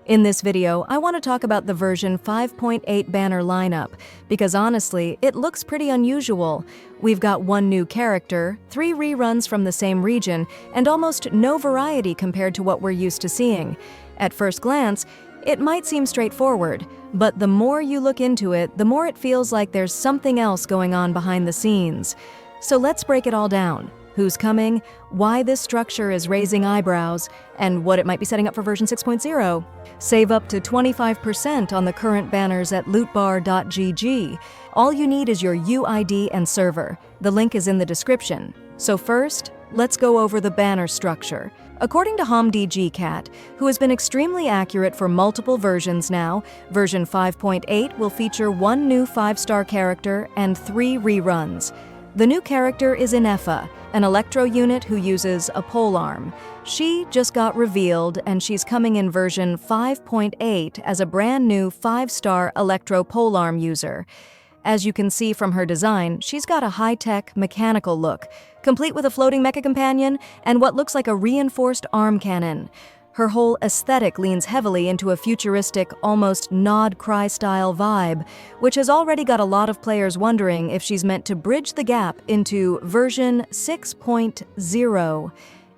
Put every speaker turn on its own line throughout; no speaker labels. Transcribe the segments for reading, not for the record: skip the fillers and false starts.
In this video, I want to talk about the version 5.8 banner lineup, because honestly, it looks pretty unusual. We've got one new character, 3 reruns from the same region, and almost no variety compared to what we're used to seeing. At first glance, it might seem straightforward, but the more you look into it, the more it feels like there's something else going on behind the scenes. So let's break it all down. Who's coming, why this structure is raising eyebrows, and what it might be setting up for version 6.0. Save up to 25% on the current banners at lootbar.gg. All you need is your UID and server. The link is in the description. So first, let's go over the banner structure. According to HomDGCat, who has been extremely accurate for multiple versions now, version 5.8 will feature 1 new 5-star character and 3 reruns. The new character is Infa, an electro unit who uses a polearm. She just got revealed, and she's coming in version 5.8 as a brand new 5-star electro polearm user. As you can see from her design, she's got a high-tech mechanical look, complete with a floating mecha companion and what looks like a reinforced arm cannon. Her whole aesthetic leans heavily into a futuristic, almost Nod-Cry style vibe, which has already got a lot of players wondering if she's meant to bridge the gap into version 6.0.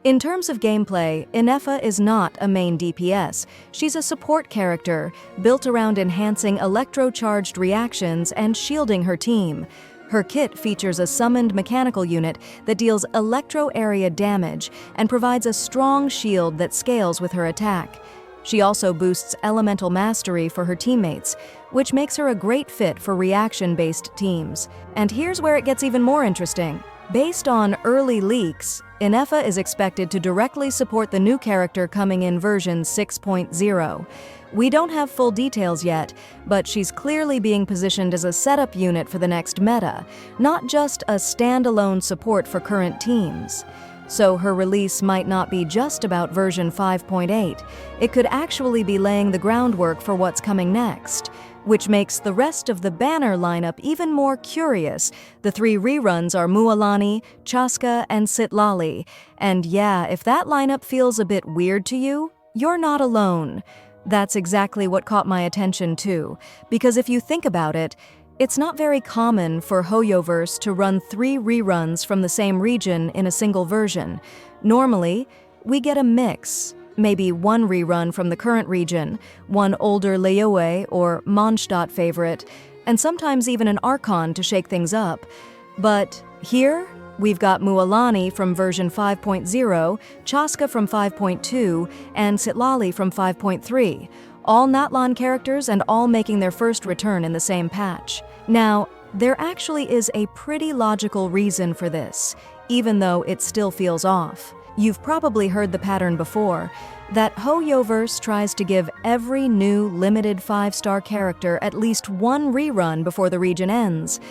In terms of gameplay, Infa is not a main DPS. She's a support character, built around enhancing electro-charged reactions and shielding her team. Her kit features a summoned mechanical unit that deals electro-area damage and provides a strong shield that scales with her attack. She also boosts elemental mastery for her teammates, which makes her a great fit for reaction-based teams. And here's where it gets even more interesting. Based on early leaks, Infa is expected to directly support the new character coming in version 6.0. We don't have full details yet, but she's clearly being positioned as a setup unit for the next meta, not just a standalone support for current teams. So her release might not be just about version 5.8. It could actually be laying the groundwork for what's coming next, which makes the rest of the banner lineup even more curious. The 3 reruns are Mualani, Chaska, and Citlali. And yeah, if that lineup feels a bit weird to you, you're not alone. That's exactly what caught my attention too, because if you think about it, it's not very common for Hoyoverse to run 3 reruns from the same region in a single version. Normally, we get a mix. Maybe 1 rerun from the current region, 1 older Leoe or Mondstadt favorite, and sometimes even an Archon to shake things up. But here, we've got Mualani from version 5.0, Chaska from 5.2, and Citlali from 5.3, all Natlan characters and all making their first return in the same patch. Now, there actually is a pretty logical reason for this, even though it still feels off. You've probably heard the pattern before, that Hoyoverse tries to give every new limited 5-star character at least 1 rerun before the region ends.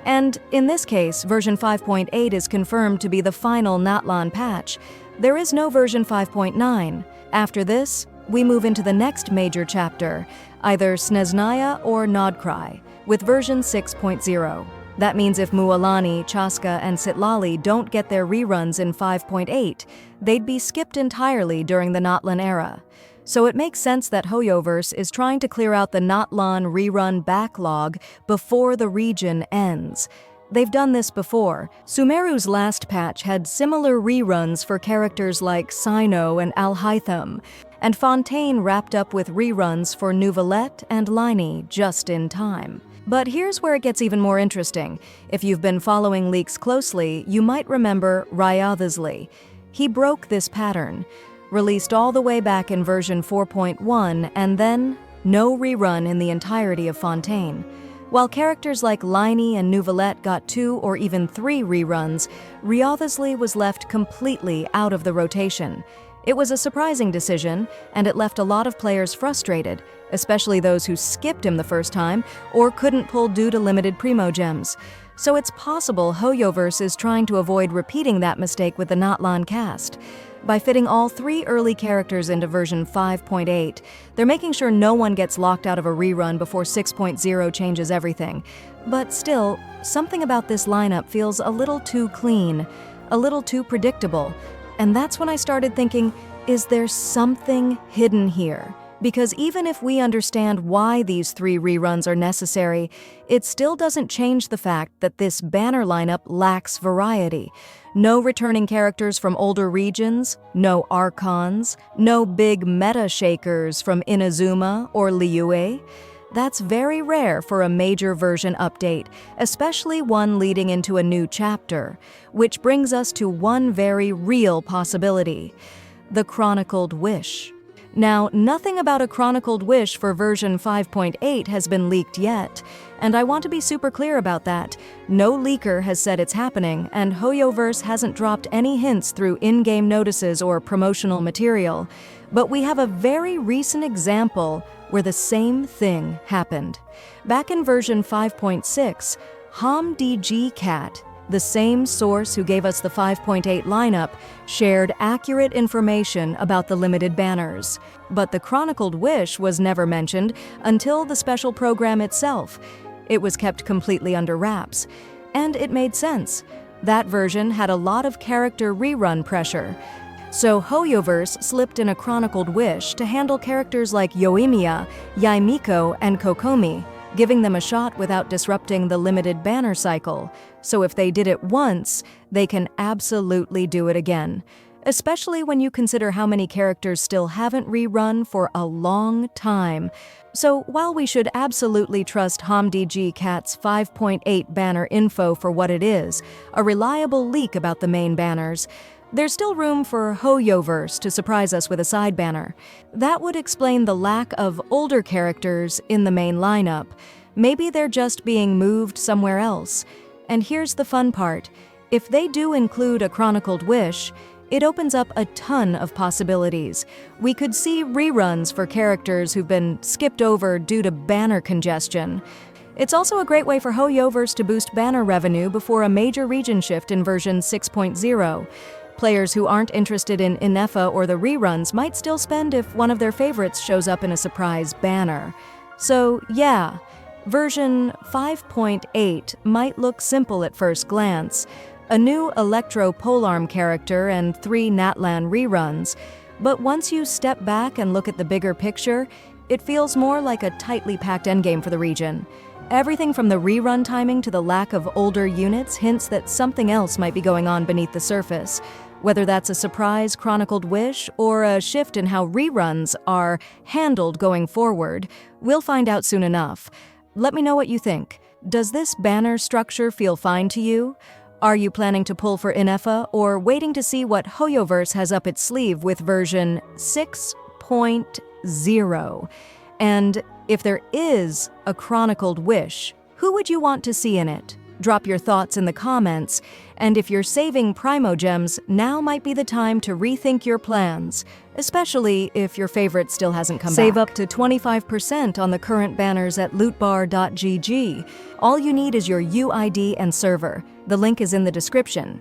And in this case, version 5.8 is confirmed to be the final Natlan patch. There is no version 5.9. After this, we move into the next major chapter, either Sneznaya or Nod-Cry, with version 6.0. That means if Mualani, Chaska, and Citlali don't get their reruns in 5.8, they'd be skipped entirely during the Natlan era. So it makes sense that Hoyoverse is trying to clear out the Natlan rerun backlog before the region ends. They've done this before. Sumeru's last patch had similar reruns for characters like Sino and Alhaitham, and Fontaine wrapped up with reruns for Nouvelette and Liney just in time. But here's where it gets even more interesting. If you've been following leaks closely, you might remember Ryadley. He broke this pattern, released all the way back in version 4.1, and then no rerun in the entirety of Fontaine. While characters like Liney and Nouvelette got 2 or even 3 reruns, Ryadley was left completely out of the rotation. It was a surprising decision, and it left a lot of players frustrated, especially those who skipped him the first time or couldn't pull due to limited Primogems. So it's possible Hoyoverse is trying to avoid repeating that mistake with the Natlan cast. By fitting all 3 early characters into version 5.8, they're making sure no one gets locked out of a rerun before 6.0 changes everything. But still, something about this lineup feels a little too clean, a little too predictable. And that's when I started thinking, is there something hidden here? Because even if we understand why these 3 reruns are necessary, it still doesn't change the fact that this banner lineup lacks variety. No returning characters from older regions, no Archons, no big meta shakers from Inazuma or Liyue. That's very rare for a major version update, especially one leading into a new chapter, which brings us to one very real possibility: the Chronicled Wish. Now, nothing about a Chronicled Wish for version 5.8 has been leaked yet, and I want to be super clear about that. No leaker has said it's happening, and Hoyoverse hasn't dropped any hints through in-game notices or promotional material. But we have a very recent example where the same thing happened. Back in version 5.6, HomDG Cat, the same source who gave us the 5.8 lineup, shared accurate information about the limited banners. But the Chronicled Wish was never mentioned until the special program itself. It was kept completely under wraps. And it made sense. That version had a lot of character rerun pressure. So Hoyoverse slipped in a Chronicled Wish to handle characters like Yoimiya, Yaimiko, and Kokomi, giving them a shot without disrupting the limited banner cycle. So if they did it once, they can absolutely do it again, especially when you consider how many characters still haven't rerun for a long time. So while we should absolutely trust HomDG Cat's 5.8 banner info for what it is, a reliable leak about the main banners, there's still room for Hoyoverse to surprise us with a side banner. That would explain the lack of older characters in the main lineup. Maybe they're just being moved somewhere else. And here's the fun part. If they do include a Chronicled Wish, it opens up a ton of possibilities. We could see reruns for characters who've been skipped over due to banner congestion. It's also a great way for Hoyoverse to boost banner revenue before a major region shift in version 6.0. Players who aren't interested in Infa or the reruns might still spend if one of their favorites shows up in a surprise banner. So yeah, version 5.8 might look simple at first glance. A new Electro Polearm character and 3 Natlan reruns. But once you step back and look at the bigger picture, it feels more like a tightly packed endgame for the region. Everything from the rerun timing to the lack of older units hints that something else might be going on beneath the surface. Whether that's a surprise Chronicled Wish or a shift in how reruns are handled going forward, we'll find out soon enough. Let me know what you think. Does this banner structure feel fine to you? Are you planning to pull for Infa or waiting to see what Hoyoverse has up its sleeve with version 6.0? And if there is a Chronicled Wish, who would you want to see in it? Drop your thoughts in the comments, and if you're saving Primogems, now might be the time to rethink your plans, especially if your favorite still hasn't come back. Save up to 25% on the current banners at lootbar.gg. All you need is your UID and server. The link is in the description.